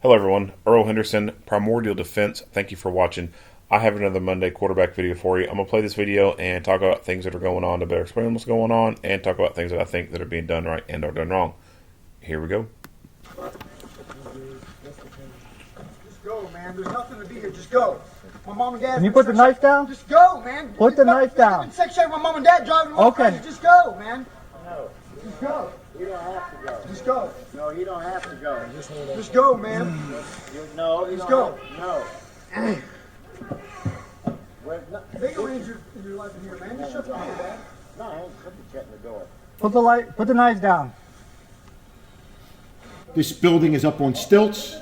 Hello everyone, Earl Henderson, Primordial Defense. Thank you for watching. I have another Monday quarterback video for you. I'm going to play this video and talk about things that are going on to better explain what's going on and talk about things that I think that are being done right and are done wrong. Here we go. Just go, man. There's nothing to be here. Just go. My mom and dad. Can you put the knife down? Just go, man. Put the knife down. Section my mom and dad driving. Okay. Just go, man. No. Just go. You don't have to go. Just go. No, you don't have to go. Just go, man. No, you Just don't go. No. They go in your life in here, man. Just shut the door, man. No, I ain't shutting the door. Put the knife down. This building is up on stilts.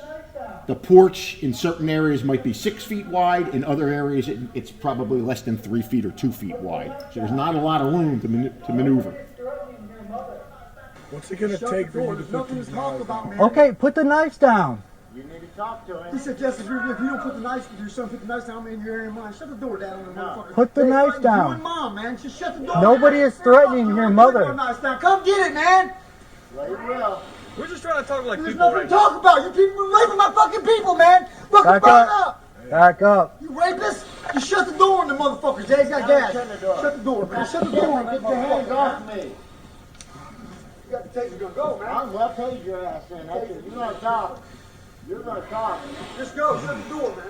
The porch in certain areas might be 6 feet wide. In other areas, it's probably less than 3 feet or 2 feet wide. So there's not a lot of room to maneuver. What's it going to take for you to put these knives down? Okay, put the knives down. You need to talk to him. He said, Jesse, if you don't put the knife, your son put the knife down in your area of mine. Shut the door down on the motherfucker. Put the knife You down. and mom, man. Just shut the door. Nobody is threatening your mother. Come get it, man. Well, he will. We're just trying to talk like There's people nothing right to talk about. You people are raping my fucking people, man. Fucking Back fuck up. up. Back up. You rapist. Just shut the door on the motherfuckers. Dad's got gas. Shut the door. Shut the door, man. Shut the door on that Get your hands motherfucker. off me. You got the taser gun. Go, man. I'll tase your ass in. That's it. You're going to talk. You're going to talk. Just go. Shut the door, man.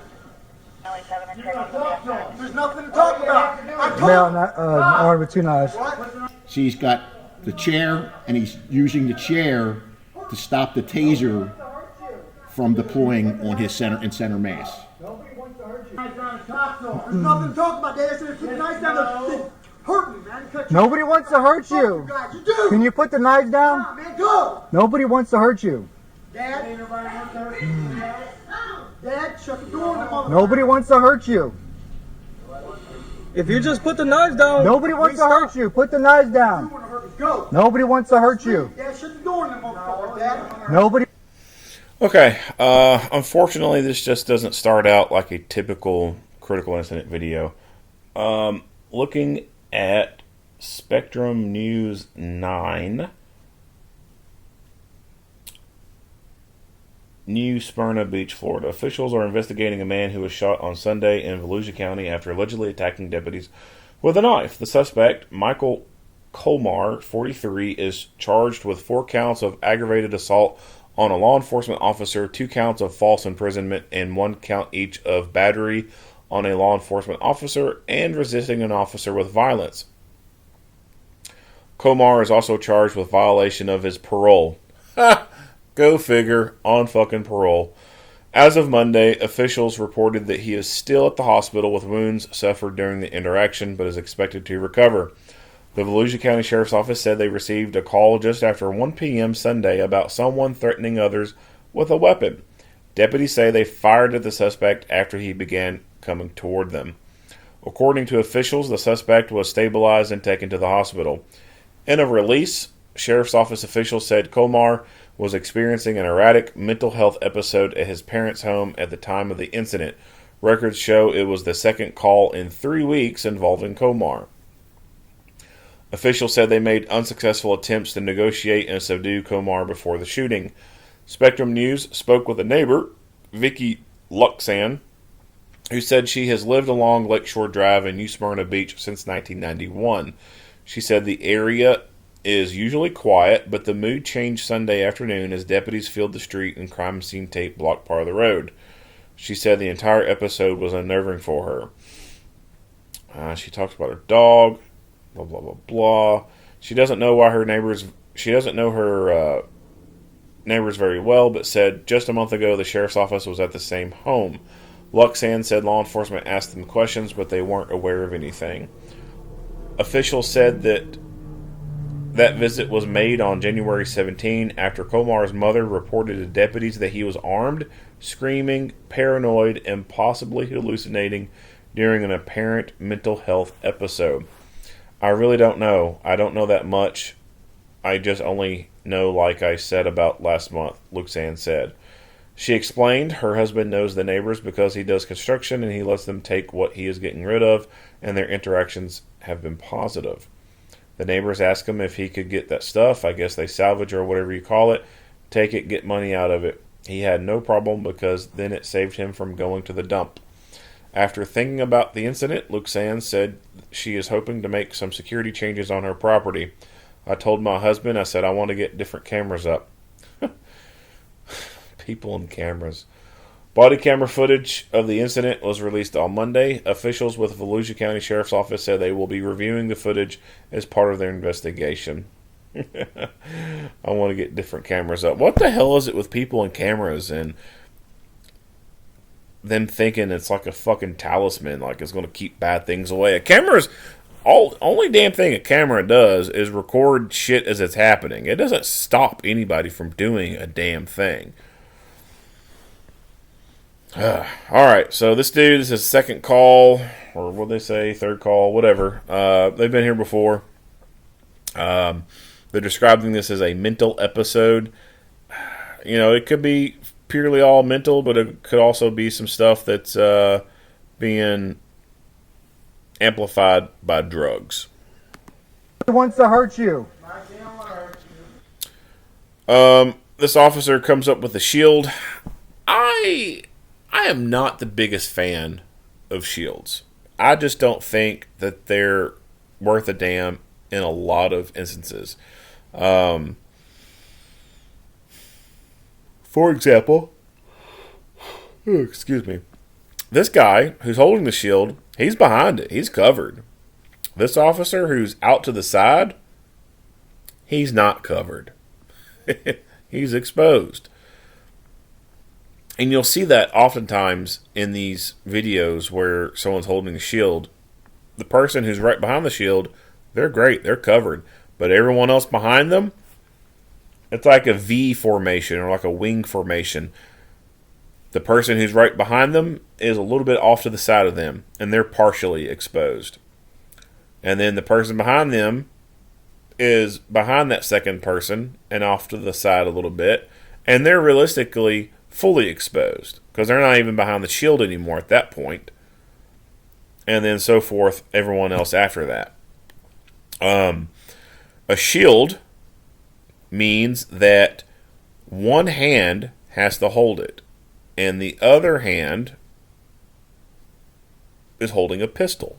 You gotta talk to him. There's nothing to talk about. I told Male, armed with two knives. What? She's got the chair, and he's using the chair to stop the taser from deploying on his center mass. Nobody wants to hurt you. I'm trying to talk to him. There's nothing to talk about, Dad. I said, keep the knife down there. Hurt me, man. Cut you. Nobody wants to hurt you. Guys, you do. Can you put the knives down? Come on, man. Go. Nobody wants to hurt you. Dad. Ain't nobody wants to hurt you. Dad, shut the door on the motherfucker. Nobody wants to hurt you. If you just put the knives down. Nobody wants to hurt you. Put the knives You down. want to hurt me? Go. Nobody wants to hurt you. Dad, shut the door on the motherfucker, Dad. Nobody. Okay, unfortunately this just doesn't start out like a typical critical incident video. Looking at Spectrum News 9, New Smyrna Beach, Florida. Officials are investigating a man who was shot on Sunday in Volusia County after allegedly attacking deputies with a knife. The suspect, Michael Collmar, 43, is charged with 4 counts of aggravated assault on a law enforcement officer, 2 counts of false imprisonment, and 1 count each of battery on a law enforcement officer and resisting an officer with violence. Collmar is also charged with violation of his parole. Ha! Go figure, on fucking parole. As of Monday, officials reported that he is still at the hospital with wounds suffered during the interaction, but is expected to recover. The Volusia County Sheriff's Office said they received a call just after 1 p.m. Sunday about someone threatening others with a weapon. Deputies say they fired at the suspect after he began coming toward them. According to officials, the suspect was stabilized and taken to the hospital. In a release, Sheriff's Office officials said Collmar was experiencing an erratic mental health episode at his parents' home at the time of the incident. Records show it was the second call in 3 weeks involving Collmar. Officials said they made unsuccessful attempts to negotiate and subdue Collmar before the shooting. Spectrum News spoke with a neighbor, Vicky Luxan, who said she has lived along Lakeshore Drive in New Smyrna Beach since 1991. She said the area is usually quiet, but the mood changed Sunday afternoon as deputies filled the street and crime scene tape blocked part of the road. She said the entire episode was unnerving for her. She talks about her dog, blah blah blah blah. She doesn't know her neighbors very well, but said just a month ago the sheriff's office was at the same home. Luxan said law enforcement asked them questions, but they weren't aware of anything. Officials said that visit was made on January 17 after Collmar's mother reported to deputies that he was armed, screaming, paranoid, and possibly hallucinating during an apparent mental health episode. I really don't know. I don't know that much. I just only know like I said about last month, Luxan said. She explained her husband knows the neighbors because he does construction and he lets them take what he is getting rid of, and their interactions have been positive. The neighbors asked him if he could get that stuff. I guess they salvage or whatever you call it. Take it, get money out of it. He had no problem because then it saved him from going to the dump. After thinking about the incident, Luxanne said she is hoping to make some security changes on her property. I told my husband, I said, I want to get different cameras up. People and cameras. Body camera footage of the incident was released on Monday. Officials with Volusia County Sheriff's Office said they will be reviewing the footage as part of their investigation. I want to get different cameras up. What the hell is it with people and cameras and them thinking it's like a fucking talisman, like it's going to keep bad things away? A camera's only damn thing a camera does is record shit as it's happening. It doesn't stop anybody from doing a damn thing. Alright, so this dude, this is his second call, or what they say, third call, whatever. They've been here before. They're describing this as a mental episode. You know, it could be purely all mental, but it could also be some stuff that's being amplified by drugs. He wants to hurt you. This officer comes up with a shield. I am not the biggest fan of shields. I just don't think that they're worth a damn in a lot of instances. For example, excuse me, this guy who's holding the shield, he's behind it. He's covered. This officer who's out to the side, he's not covered. He's exposed. And you'll see that oftentimes in these videos where someone's holding a shield. The person who's right behind the shield, they're great. They're covered. But everyone else behind them, it's like a V formation or like a wing formation. The person who's right behind them is a little bit off to the side of them, and they're partially exposed. And then the person behind them is behind that second person and off to the side a little bit, and they're realistically fully exposed because they're not even behind the shield anymore at that point. And then so forth, everyone else after that. A shield means that one hand has to hold it, and the other hand is holding a pistol.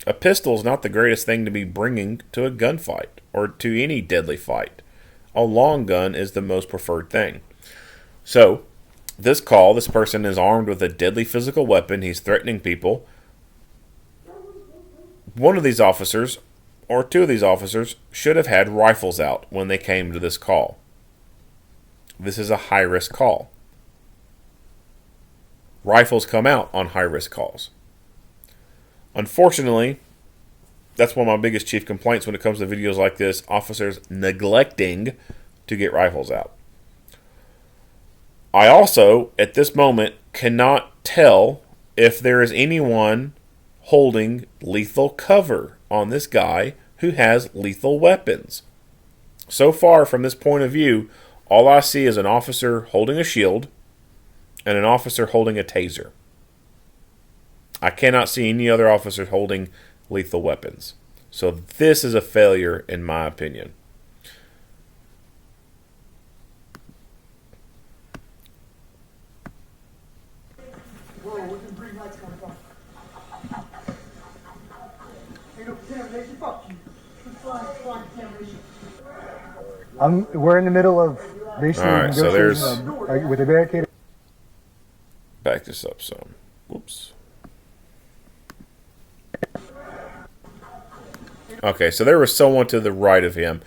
A pistol is not the greatest thing to be bringing to a gunfight or to any deadly fight. A long gun is the most preferred thing. So, this person is armed with a deadly physical weapon. He's threatening people. One of these officers, or two of these officers, should have had rifles out when they came to this call. This is a high-risk call. Rifles come out on high-risk calls. Unfortunately, that's one of my biggest chief complaints when it comes to videos like this, officers neglecting to get rifles out. I also, at this moment, cannot tell if there is anyone holding lethal cover on this guy who has lethal weapons. So far, from this point of view, all I see is an officer holding a shield and an officer holding a taser. I cannot see any other officers holding lethal weapons. So this is a failure, in my opinion. We're in the middle of basically All right, so negotiating with a barricade. Back this up some. Whoops. Okay, so there was someone to the right of him.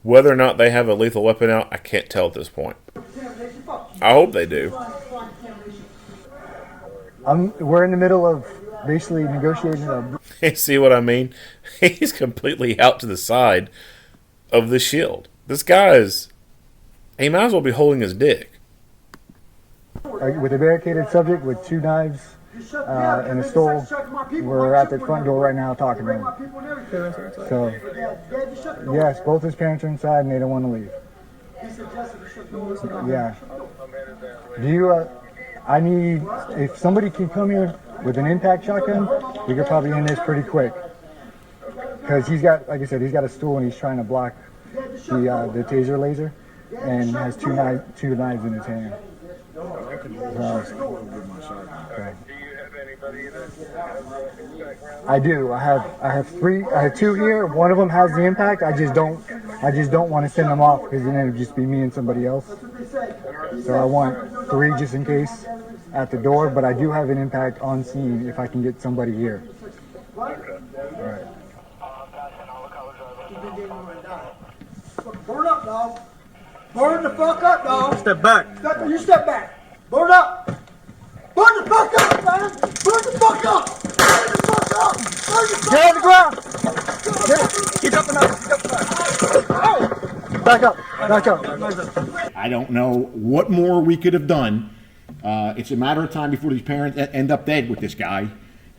Whether or not they have a lethal weapon out, I can't tell at this point. I hope they do. We're in the middle of basically negotiating. See what I mean? He's completely out to the side of the shield. This guy he might as well be holding his dick. With a barricaded subject with two knives and a stool. We're at the front door right now talking to him. So, yes, both his parents are inside and they don't want to leave. Yeah. I need, if somebody can come here with an impact shotgun, we could probably end this pretty quick. Because he's got, like I said, he's got a stool and he's trying to block the taser laser. and has two knives in his hand. Okay. I do. I have three. I have two here. One of them has the impact. I just don't want to send them off because then it would just be me and somebody else. So I want three just in case at the door. But I do have an impact on scene if I can get somebody here. All right. Burn up, dog. Burn the fuck up, dog. Step back. You step back. Burn up. Burn the fuck up, man. Burn the fuck up. Burn the fuck up. Burn the fuck Get on the ground. Keep up the knife. Back up. Back up. I don't know what more we could have done. It's a matter of time before these parents end up dead with this guy.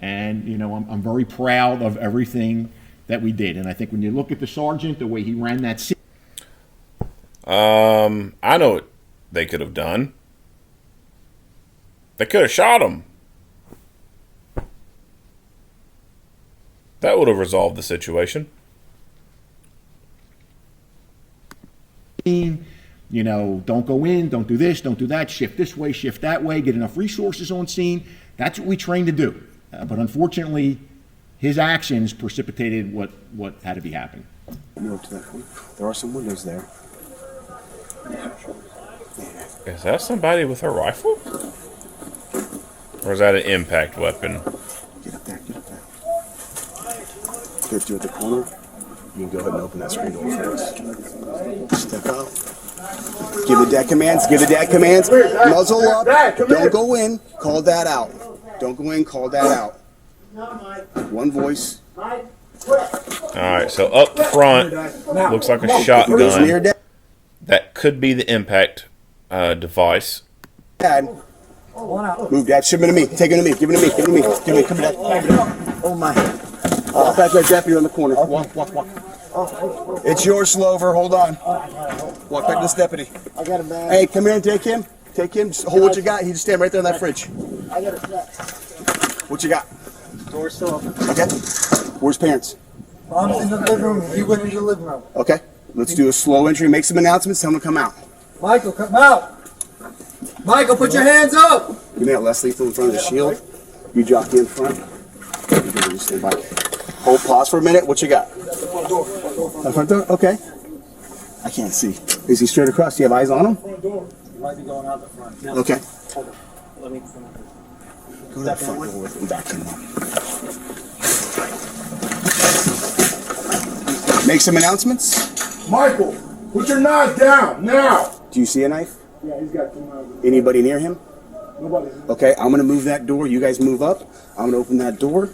And, you know, I'm very proud of everything that we did. And I think when you look at the sergeant, the way he ran that scene. I know what they could have done. They could have shot him. That would have resolved the situation. You know, don't go in, don't do this, don't do that, shift this way, shift that way, get enough resources on scene. That's what we trained to do. But unfortunately, his actions precipitated what had to be happening. Move to that corner. There are some windows there. Is that somebody with a rifle? Or is that an impact weapon? Get up there, get up there. Get you at the corner. You can go ahead and open that screen door for us. Step out. Give the dad commands, Muzzle up. Don't go in, call that out. Don't go in, call that out. One voice. Alright, so up front, looks like a shotgun. That could be the impact device. Dad. Move, Dad. Ship him to me. Take him to me. Give him to me. Give him to me. Give him to me. Come here, Dad. Oh, my. Walk back there, Deputy, on the corner. Walk. It's yours, Slover. Hold on. Walk back to this deputy. I got a bag. Hey, come here and take him. Take him. Just hold what you got. He just stand right there in that fridge. I got a snack. What you got? Door's still open. Okay. Where's parents? Mom's in the living room. He went into the living room. Okay. Let's do a slow entry. Make some announcements. Tell them to come out. Michael, come out. Michael, put your hands up. Give me that less lethal in front of the shield. You jockey in front. You stand by. Hold, pause for a minute. What you got? Front door. The front door? Okay. I can't see. Is he straight across? Do you have eyes on him? Front door. He might be going out the front. Yeah. Okay. Hold on. Let me Go to that front door with him back in there. Make some announcements. Michael, put your knife down now. Do you see a knife? Yeah, he's got 2 knives. Anybody near him? Nobody. Okay, I'm gonna move that door. You guys move up. I'm gonna open that door.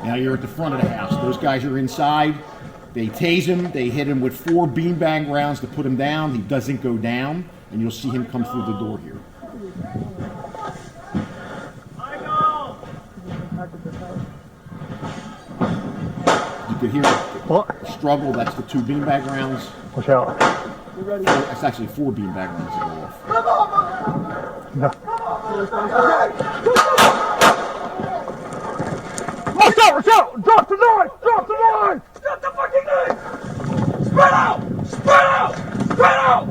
Now you're at the front of the house. Those guys are inside. They tase him. They hit him with 4 beanbag rounds to put him down. He doesn't go down, and you'll see him come through the door here. You could hear the struggle. That's the 2 beanbag rounds. Watch out. That's actually 4 beanbag rounds that go off. No. Watch out! Drop the knife! Drop the knife! Stop the fucking knife! Spread out! Spread out! Spread out!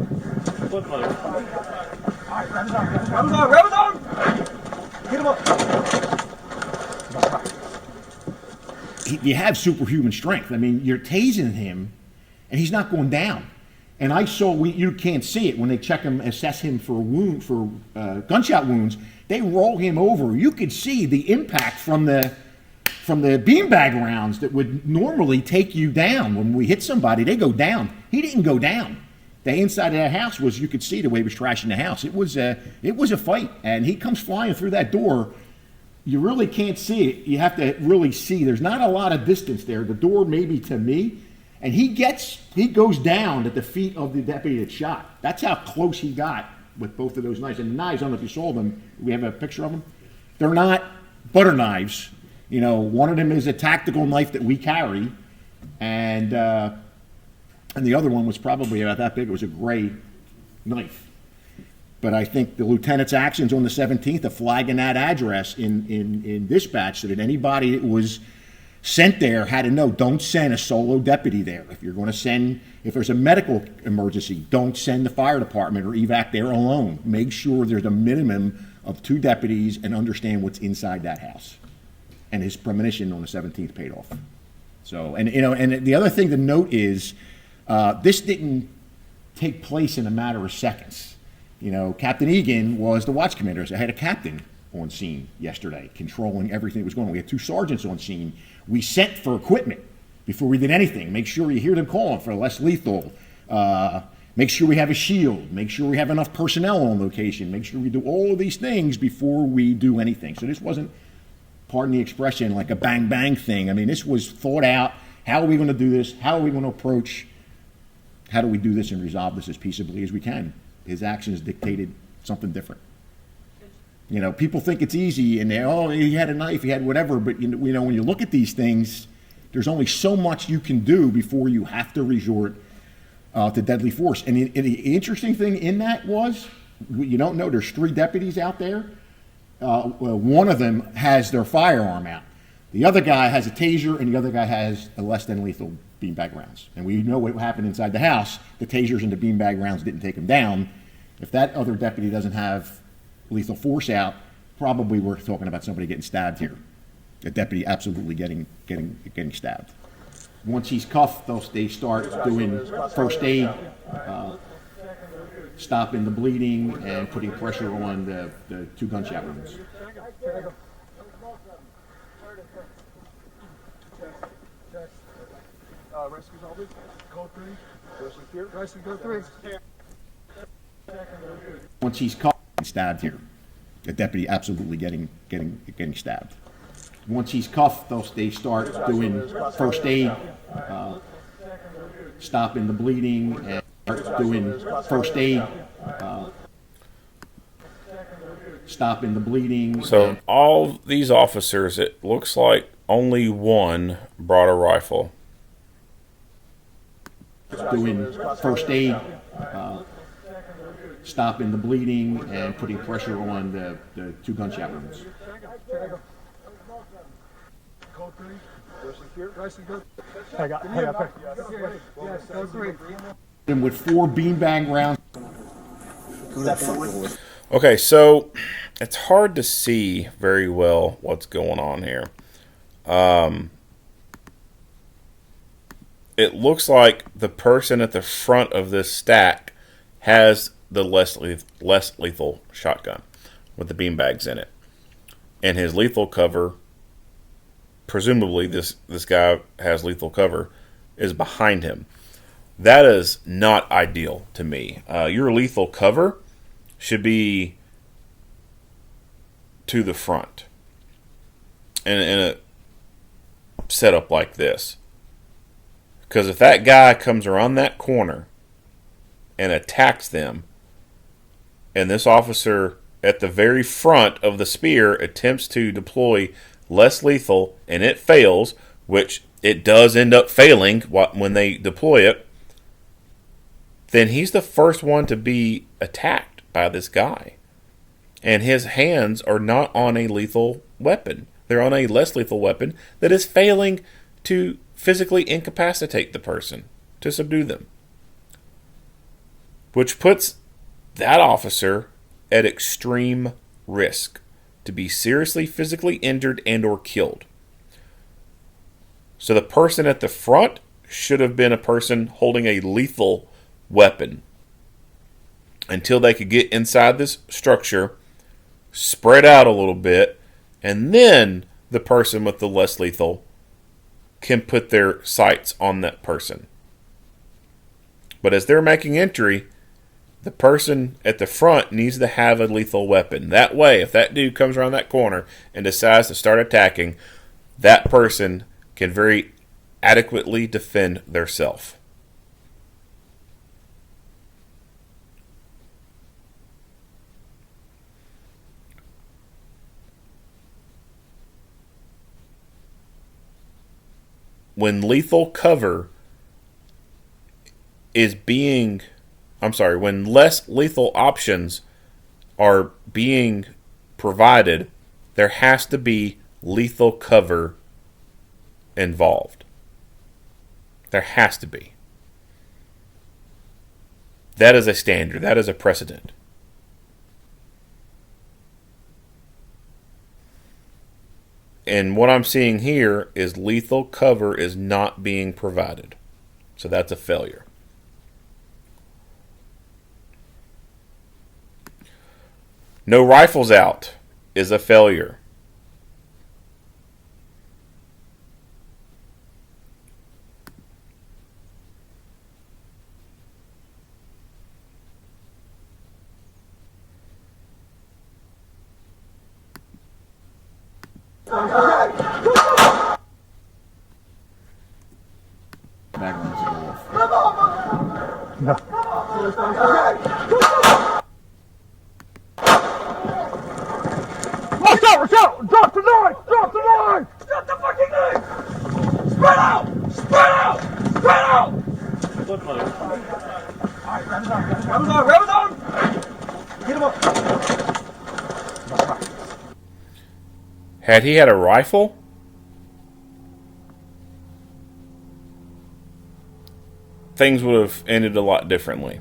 Alright, grab his arm! Get him up! You have superhuman strength. I mean, you're tasing him, and he's not going down. And I saw, you can't see it, when they check him, assess him for gunshot wounds, they roll him over. You could see the impact from the beanbag rounds that would normally take you down. When we hit somebody, they go down. He didn't go down. The inside of that house was, you could see the way he was trashing the house. It was a fight, and he comes flying through that door. You really can't see it. You have to really see. There's not a lot of distance there. The door maybe to me, and he goes down at the feet of the deputy that shot. That's how close he got with both of those knives. And the knives, I don't know if you saw them. We have a picture of them. They're not butter knives. You know, one of them is a tactical knife that we carry, and the other one was probably about that big. It was a gray knife. But I think the lieutenant's actions on the 17th of flagging that address in dispatch so that anybody that was sent there had to know, don't send a solo deputy there. If you're going to send, if there's a medical emergency, don't send the fire department or evac there alone. Make sure there's a minimum of 2 deputies and understand what's inside that house. And his premonition on the 17th paid off. So, and the other thing to note is, this didn't take place in a matter of seconds. Captain Egan was the watch commander. So I had a captain on scene yesterday, controlling everything that was going on. We had 2 sergeants on scene. We sent for equipment before we did anything. Make sure you hear them calling for less lethal. Make sure we have a shield. Make sure we have enough personnel on location. Make sure we do all of these things before we do anything. So this wasn't, pardon the expression, like a bang bang thing. I mean, this was thought out. How are we going to do this? How are we going to approach? How do we do this and resolve this as peaceably as we can? His actions dictated something different. People think it's easy, and he had a knife, he had whatever, but when you look at these things, there's only so much you can do before you have to resort to deadly force. And the interesting thing in that was, you don't know, there's 3 deputies out there. One of them has their firearm out. The other guy has a taser, and the other guy has a less than lethal beanbag rounds. And we know what happened inside the house. The tasers and the beanbag rounds didn't take him down. If that other deputy doesn't have lethal force out, probably we're talking about somebody getting stabbed here. A deputy absolutely getting stabbed. Once he's cuffed, they start doing first aid, stopping the bleeding, and putting pressure on the 2 gunshot wounds. Rescue salvage, code 3, rescue here, rescue code 3. Once he's cuffed and stabbed here, a deputy absolutely getting stabbed. Once he's cuffed, they start doing first aid, stopping the bleeding, and start doing first aid, stopping the bleeding. So all these officers, it looks like only one brought a rifle. Doing first aid, stopping the bleeding, and putting pressure on the 2 gunshot wounds. Code 3, rescue here, rescue code. Yes, code 3. And with 4 beanbag rounds. Okay, so it's hard to see very well what's going on here. It looks like the person at the front of this stack has the less lethal shotgun with the beanbags in it. And his lethal cover, presumably this guy has lethal cover, is behind him. That is not ideal to me. Your lethal cover should be to the front in a setup like this. Because if that guy comes around that corner and attacks them, and this officer at the very front of the spear attempts to deploy less lethal and it fails, which it does end up failing when they deploy it, then he's the first one to be attacked by this guy. And his hands are not on a lethal weapon. They're on a less lethal weapon that is failing to physically incapacitate the person, to subdue them. Which puts that officer at extreme risk to be seriously physically injured and or killed. So the person at the front should have been a person holding a lethal weapon until they could get inside this structure, spread out a little bit, and then the person with the less lethal can put their sights on that person. But as they're making entry, the person at the front needs to have a lethal weapon. That way, if that dude comes around that corner and decides to start attacking, that person can very adequately defend theirself. When lethal cover is being, when less lethal options are being provided, there has to be lethal cover involved. There has to be. That is a standard. That is a precedent. And what I'm seeing here is lethal cover is not being provided. So that's a failure. No rifles out is a failure. Magnums go off. Watch out! Watch out! Drop the knife! Drop the knife! Drop the fucking knife! Spread out! Spread out! Spread out! Grab his arm! Grab his arm! Get him up! Had he had a rifle, things would have ended a lot differently.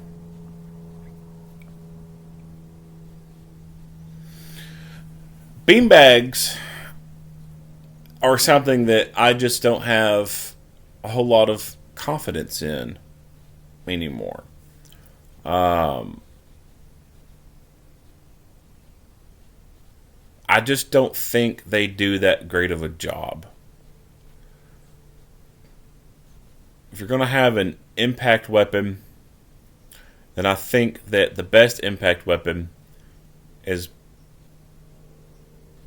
Beanbags are something that I just don't have a whole lot of confidence in anymore. I just don't think they do that great of a job. If you're going to have an impact weapon, then I think that the best impact weapon is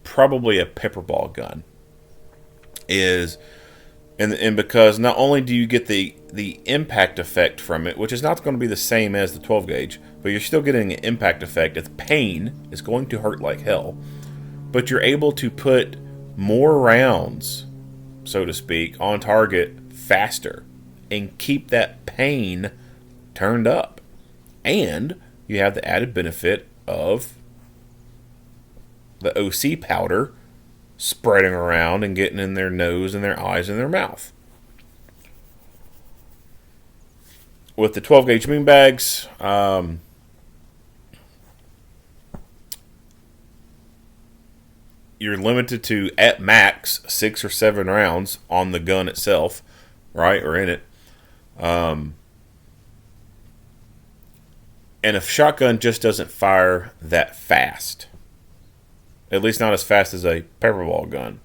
probably a pepperball gun. And because not only do you get the impact effect from it, which is not going to be the same as the 12 gauge, but you're still getting an impact effect. It's pain. It's going to hurt like hell. But you're able to put more rounds, so to speak, on target faster and keep that pain turned up. And you have the added benefit of the OC powder spreading around and getting in their nose and their eyes and their mouth. With the 12 gauge beanbags, you're limited to at max 6 or 7 rounds on the gun itself, right, or in it. And a shotgun just doesn't fire that fast. At least not as fast as a pepperball gun.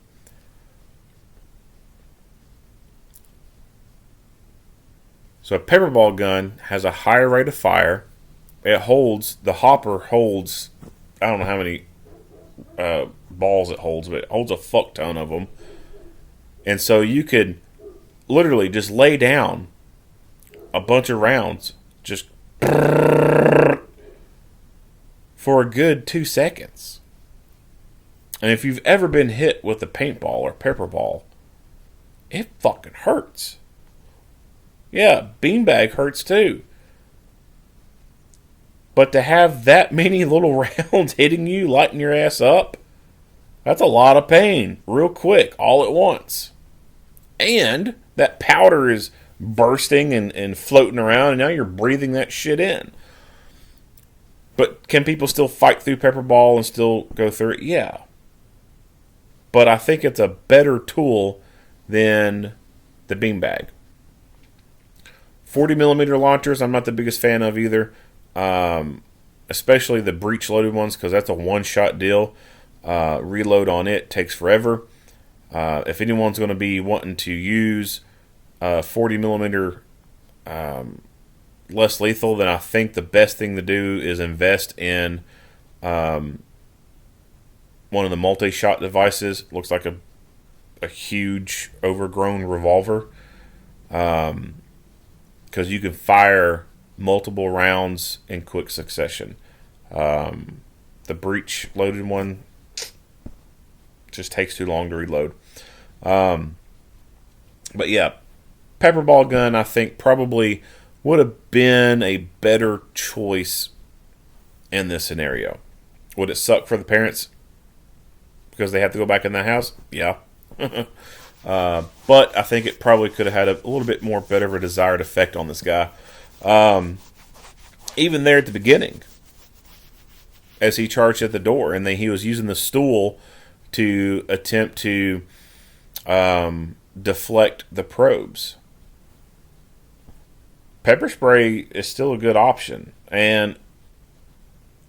So a pepperball gun has a higher rate of fire. The hopper holds, I don't know how many balls it holds, but it holds a fuck ton of them. And so you could literally just lay down a bunch of rounds just for a good 2 seconds. And if you've ever been hit with a paintball or pepperball, it fucking hurts. Yeah, beanbag hurts too. But to have that many little rounds hitting you, lighting your ass up, that's a lot of pain, real quick, all at once. And that powder is bursting and floating around, and now you're breathing that shit in. But can people still fight through pepperball and still go through it? Yeah. But I think it's a better tool than the beanbag. 40mm launchers, I'm not the biggest fan of either. Especially the breech-loaded ones, because that's a one-shot deal. Reload on it takes forever. If anyone's going to be wanting to use 40mm less lethal, then I think the best thing to do is invest in one of the multi-shot devices. Looks like a huge overgrown revolver, because you can fire multiple rounds in quick succession. The breech loaded one just takes too long to reload. But yeah, pepperball gun I think probably would have been a better choice in this scenario. Would it suck for the parents because they have to go back in the house? Yeah. But I think it probably could have had a little bit more better of a desired effect on this guy. Even there at the beginning, as he charged at the door, and then he was using the stool to attempt to deflect the probes. Pepper spray is still a good option, and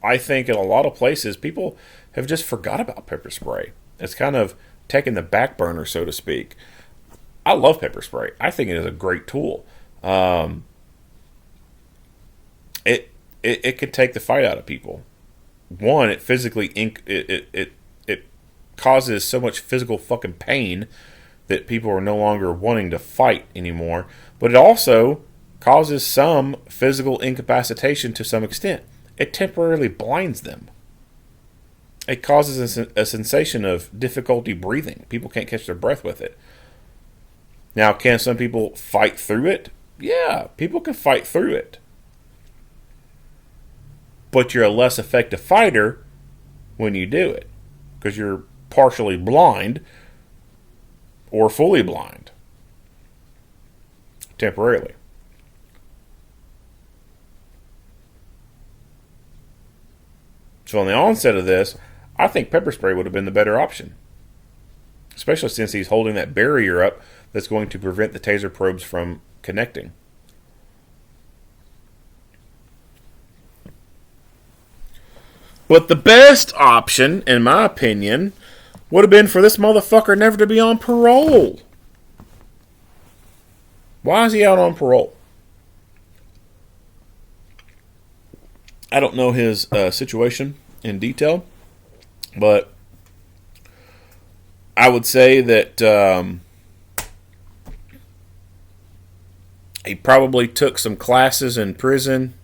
I think in a lot of places people have just forgot about pepper spray. It's kind of taken the back burner, so to speak. I love pepper spray. I think it is a great tool. It could take the fight out of people. One, it physically it causes so much physical fucking pain that people are no longer wanting to fight anymore. But it also causes some physical incapacitation to some extent. It temporarily blinds them. It causes a sensation of difficulty breathing. People can't catch their breath with it. Now, can some people fight through it? Yeah, people can fight through it. But you're a less effective fighter when you do it, because you're partially blind or fully blind temporarily. So on the onset of this, I think pepper spray would have been the better option, especially since he's holding that barrier up that's going to prevent the taser probes from connecting. But the best option, in my opinion, would have been for this motherfucker never to be on parole. Why is he out on parole? I don't know his situation in detail, but I would say that he probably took some classes in prison,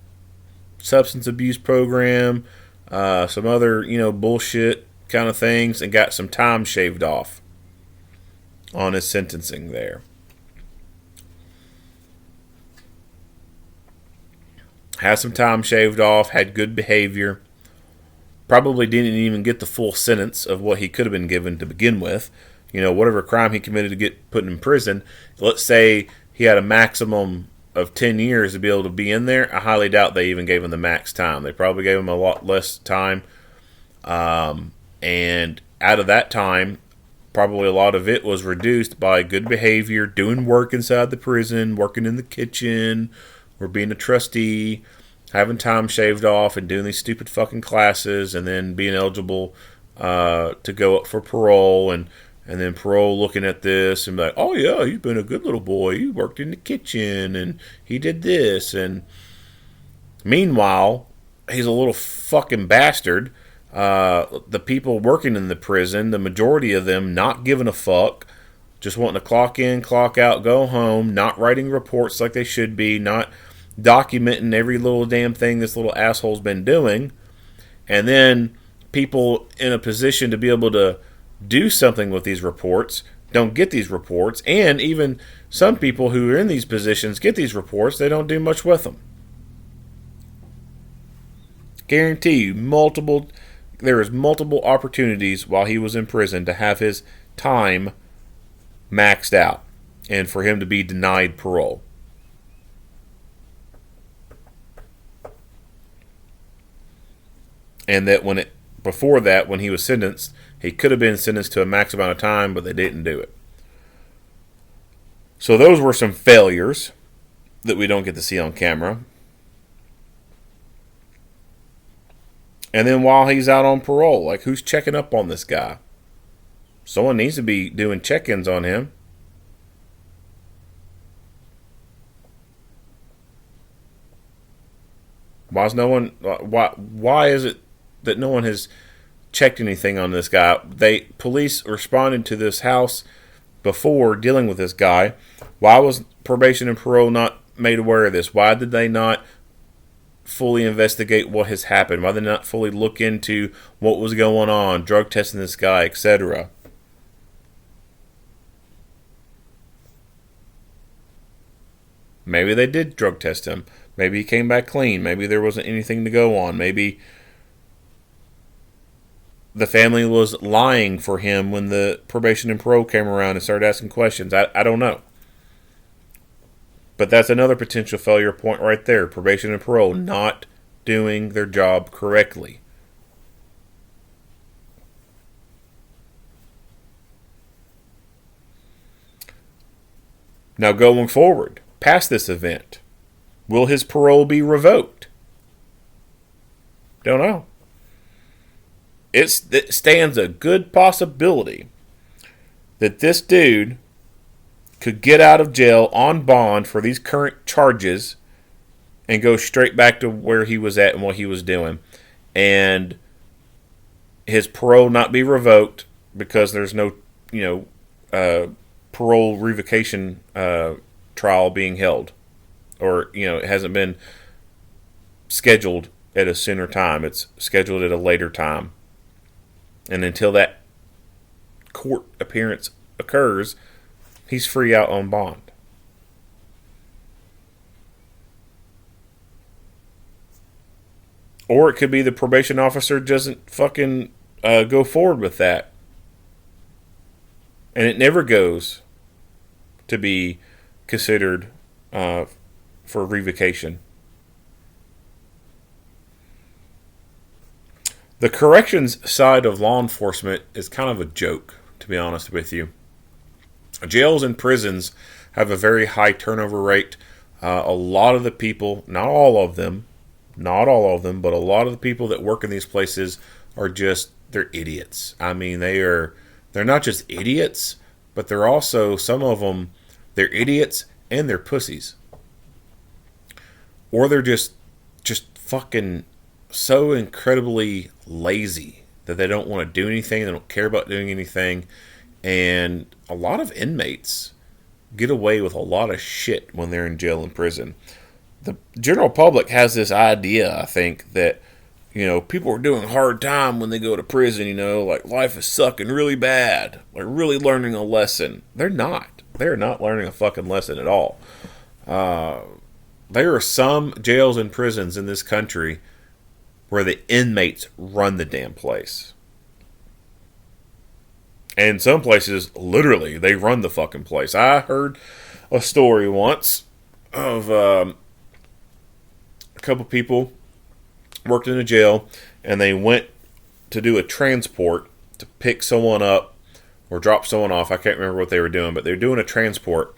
substance abuse program, some other, bullshit kind of things, and got some time shaved off on his sentencing there. Had some time shaved off, had good behavior, probably didn't even get the full sentence of what he could have been given to begin with. Whatever crime he committed to get put in prison, let's say he had a maximum of 10 years to be able to be in there. I highly doubt they even gave him the max time. They probably gave him a lot less time. And out of that time, probably a lot of it was reduced by good behavior, doing work inside the prison, working in the kitchen, or being a trustee, having time shaved off and doing these stupid fucking classes, and then being eligible to go up for parole, and then parole looking at this and be like, oh yeah, you've been a good little boy. You worked in the kitchen and he did this. And meanwhile, he's a little fucking bastard. The people working in the prison, the majority of them not giving a fuck, just wanting to clock in, clock out, go home, not writing reports like they should be, not documenting every little damn thing this little asshole's been doing. And then people in a position to be able to do something with these reports don't get these reports, and even some people who are in these positions get these reports, they don't do much with them. Guarantee you, there is multiple opportunities while he was in prison to have his time maxed out and for him to be denied parole. And that before that, when he was sentenced, he could have been sentenced to a max amount of time, but they didn't do it. So those were some failures that we don't get to see on camera. And then while he's out on parole, who's checking up on this guy? Someone needs to be doing check-ins on him. Why is it that no one has checked anything on this guy? Police responded to this house before dealing with this guy. Why was probation and parole not made aware of this? Why did they not fully investigate what has happened? Why did they not fully look into what was going on, drug testing this guy, etc.? Maybe they did drug test him. Maybe he came back clean. Maybe there wasn't anything to go on. Maybe the family was lying for him when the probation and parole came around and started asking questions. I don't know. But that's another potential failure point right there. Probation and parole not doing their job correctly. Now going forward, past this event, will his parole be revoked? Don't know. It stands a good possibility that this dude could get out of jail on bond for these current charges and go straight back to where he was at and what he was doing. And his parole not be revoked because there's no, parole revocation trial being held. Or, it hasn't been scheduled at a sooner time. It's scheduled at a later time. And until that court appearance occurs, he's free out on bond. Or it could be the probation officer doesn't fucking go forward with that. And it never goes to be considered for revocation. The corrections side of law enforcement is kind of a joke, to be honest with you. Jails and prisons have a very high turnover rate. A lot of the people, not all of them, but a lot of the people that work in these places are they're idiots. I mean, they're not just idiots, but they're also, some of them, they're idiots and they're pussies. Or they're just fucking so incredibly lazy that they don't want to do anything, they don't care about doing anything. And a lot of inmates get away with a lot of shit when they're in jail and prison. The general public has this idea, I think, that, people are doing hard time when they go to prison, like life is sucking really bad. They're really learning a lesson. They're not. They're not learning a fucking lesson at all. There are some jails and prisons in this country where the inmates run the damn place. And some places, literally, they run the fucking place. I heard a story once of a couple people worked in a jail, and they went to do a transport to pick someone up or drop someone off. I can't remember what they were doing, but they were doing a transport,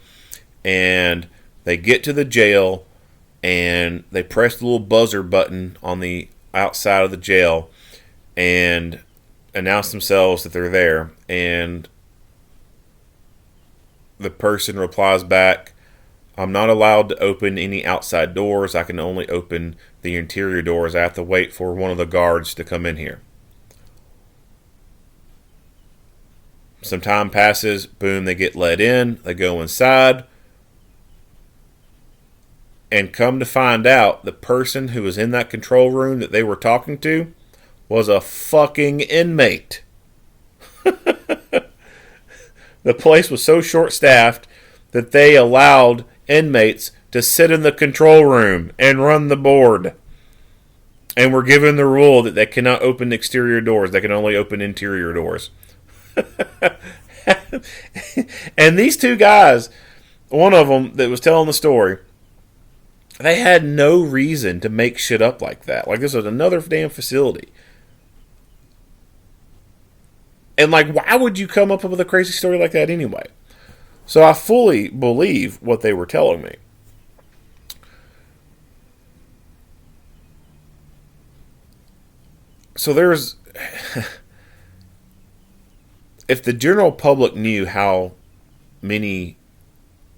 and they get to the jail, and they press the little buzzer button on the outside of the jail and announce themselves that they're there, and the person replies back, "I'm not allowed to open any outside doors. I can only open the interior doors. I have to wait for one of the guards to come in here." Some time passes, boom, they get let in, they go inside, and come to find out, the person who was in that control room that they were talking to was a fucking inmate. The place was so short-staffed that they allowed inmates to sit in the control room and run the board. And were given the rule that they cannot open exterior doors. They can only open interior doors. And these two guys, one of them that was telling the story, they had no reason to make shit up like that. Like, this was another damn facility. And, why would you come up with a crazy story like that anyway? So I fully believe what they were telling me. So there's... if the general public knew how many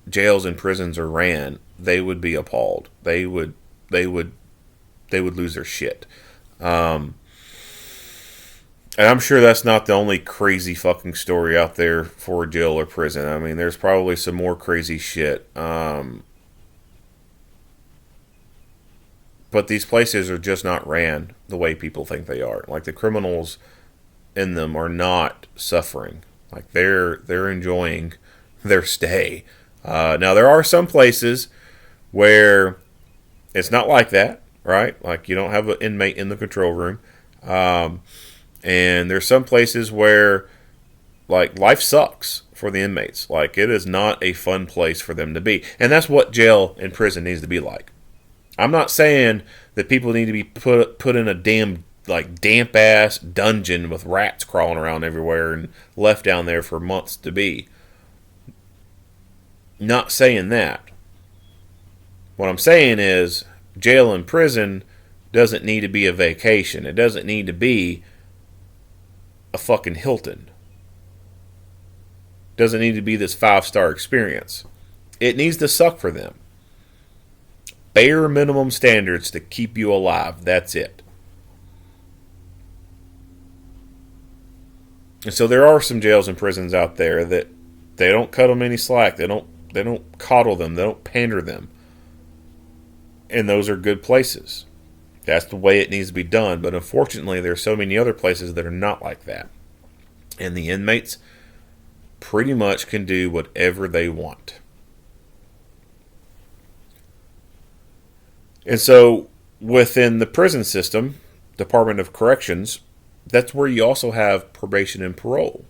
jails and prisons are ran, they would be appalled. They would lose their shit. And I'm sure that's not the only crazy fucking story out there for jail or prison. I mean, there's probably some more crazy shit. But these places are just not ran the way people think they are. Like, the criminals in them are not suffering. Like, they're enjoying their stay. Now, there are some places where it's not like that, right? Like, you don't have an inmate in the control room. And there's some places where, like, life sucks for the inmates. Like, it is not a fun place for them to be. And that's what jail and prison needs to be like. I'm not saying that people need to be put in a damn, like, damp-ass dungeon with rats crawling around everywhere and left down there for months to be. Not saying that. What I'm saying is, jail and prison doesn't need to be a vacation. It doesn't need to be a fucking Hilton. Doesn't need to be this 5-star experience. It needs to suck for them. Bare minimum standards to keep you alive. That's it. And so there are some jails and prisons out there that they don't cut them any slack. They don't coddle them. They don't pander them. And those are good places. That's the way it needs to be done. But unfortunately, there are so many other places that are not like that. And the inmates pretty much can do whatever they want. And so within the prison system, Department of Corrections, that's where you also have probation and parole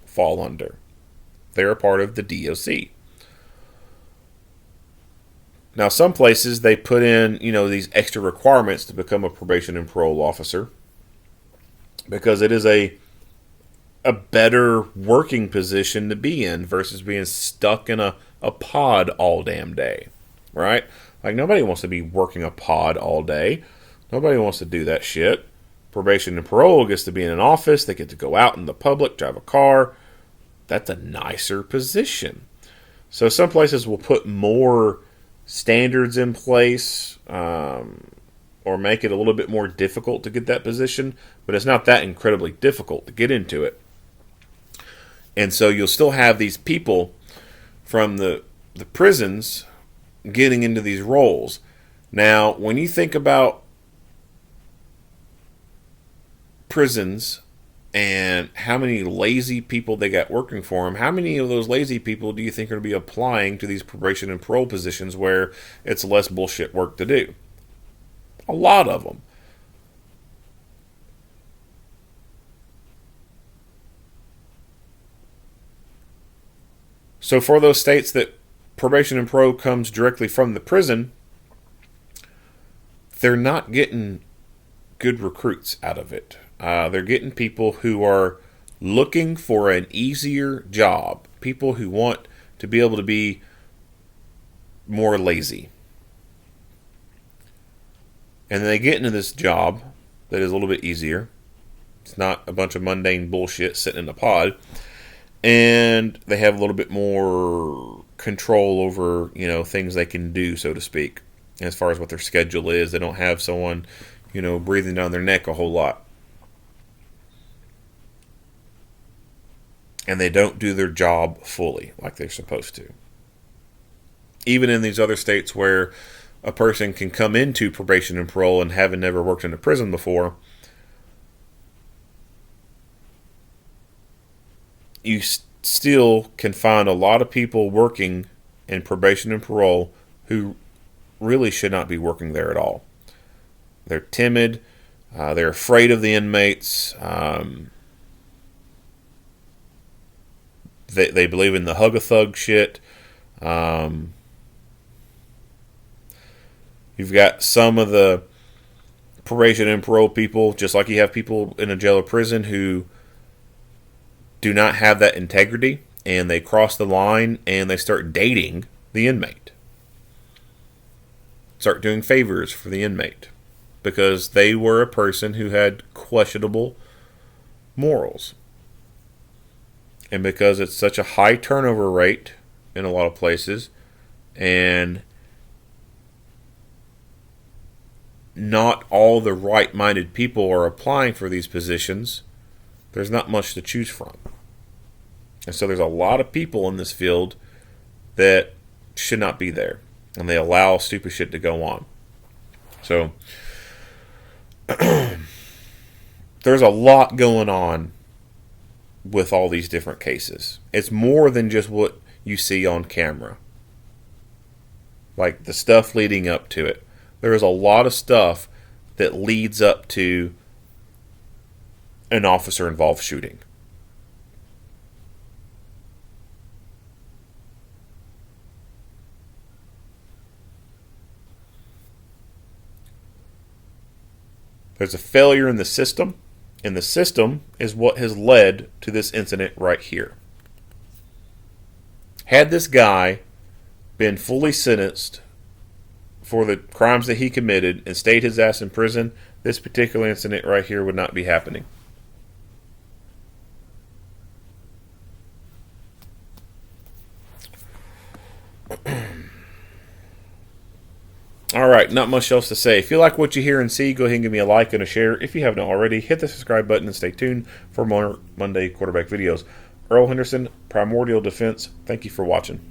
fall under. They're a part of the DOC. Now, some places they put in, these extra requirements to become a probation and parole officer because it is a better working position to be in versus being stuck in a pod all damn day, right? Like, nobody wants to be working a pod all day. Nobody wants to do that shit. Probation and parole gets to be in an office. They get to go out in the public, drive a car. That's a nicer position. So some places will put more standards in place or make it a little bit more difficult to get that position, but it's not that incredibly difficult to get into it. And so you'll still have these people from the prisons getting into these roles. Now, when you think about prisons and how many lazy people they got working for them, how many of those lazy people do you think are going to be applying to these probation and parole positions where it's less bullshit work to do? A lot of them. So for those states that probation and parole comes directly from the prison, they're not getting good recruits out of it. They're getting people who are looking for an easier job. People who want to be able to be more lazy. And they get into this job that is a little bit easier. It's not a bunch of mundane bullshit sitting in a pod. And they have a little bit more control over, things they can do, so to speak. As far as what their schedule is, they don't have someone, breathing down their neck a whole lot. And they don't do their job fully like they're supposed to. Even in these other states where a person can come into probation and parole and having never worked in a prison before, you still can find a lot of people working in probation and parole who really should not be working there at all. They're timid. They're afraid of the inmates. They believe in the hug-a-thug shit. You've got some of the probation and parole people, just like you have people in a jail or prison who do not have that integrity, and they cross the line and they start dating the inmate. Start doing favors for the inmate because they were a person who had questionable morals. And because it's such a high turnover rate in a lot of places, and not all the right-minded people are applying for these positions, there's not much to choose from. And so there's a lot of people in this field that should not be there. And they allow stupid shit to go on. So there's a lot going on with all these different cases. It's more than just what you see on camera. Like the stuff leading up to it. There is a lot of stuff that leads up to an officer-involved shooting. There's a failure in the system, and the system is what has led to this incident right here. Had this guy been fully sentenced for the crimes that he committed and stayed his ass in prison, this particular incident right here would not be happening. Alright, not much else to say. If you like what you hear and see, go ahead and give me a like and a share. If you haven't already, hit the subscribe button and stay tuned for more Monday quarterback videos. Earl Henderson, Primordial Defense, thank you for watching.